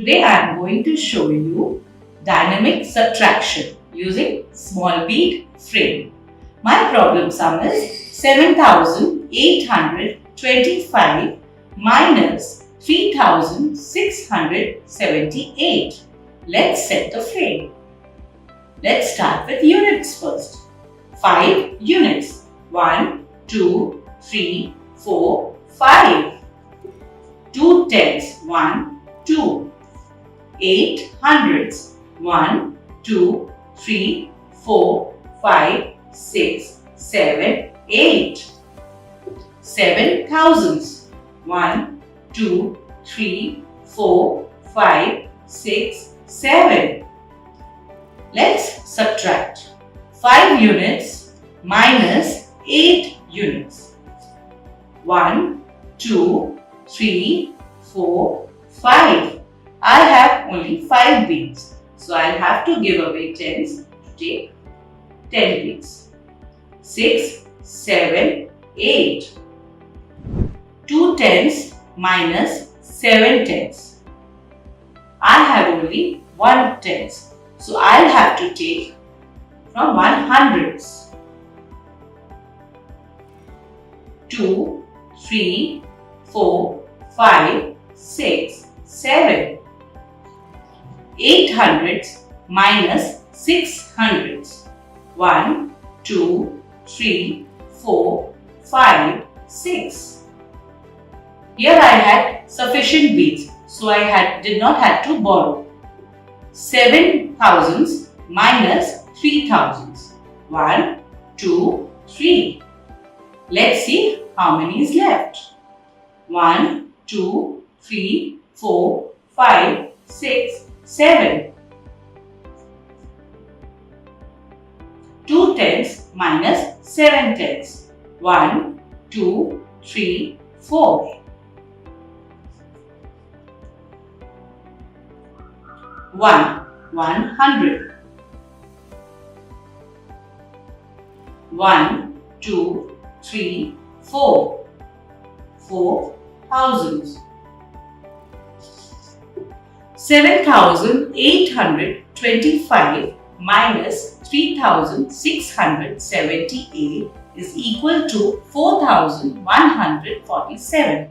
Today I am going to show you dynamic subtraction using small bead frame. My problem sum is 7825 minus 3678. Let's set the frame. Let's start with units first. 5 units. 1, 2, 3, 4, 5. 2 tens. 1, 2. 8 hundreds. 1, 2, 3, 4, 5, 6, 7, 8. 7 thousands. 1, 2, 3, 4, 5, 6, 7. Let's subtract 5 units minus 8 units. 1, 2, 3, 4, 5. I have only 5 beads, so I'll have to give away tens to take 10 beads. 6, 7, 8. 2 tens minus 7 tens. I have only 1 tens, so I'll have to take from 100s. 2, 3, 4, 5, 6, 7. 800s minus 600s. 1, 2, 3, 4, 5, 6. Here I had sufficient beads, so I did not have to borrow. 7 thousands minus 3 thousands. 1, 2, 3. Let's see how many is left. 1, 2, 3, 4, 5, 6, 7. 2 tens minus 7 tens. 1, 2, 3, 4. 100. 1, 2, 3, 4. 4 thousands. 7825 minus 3678 is equal to 4147.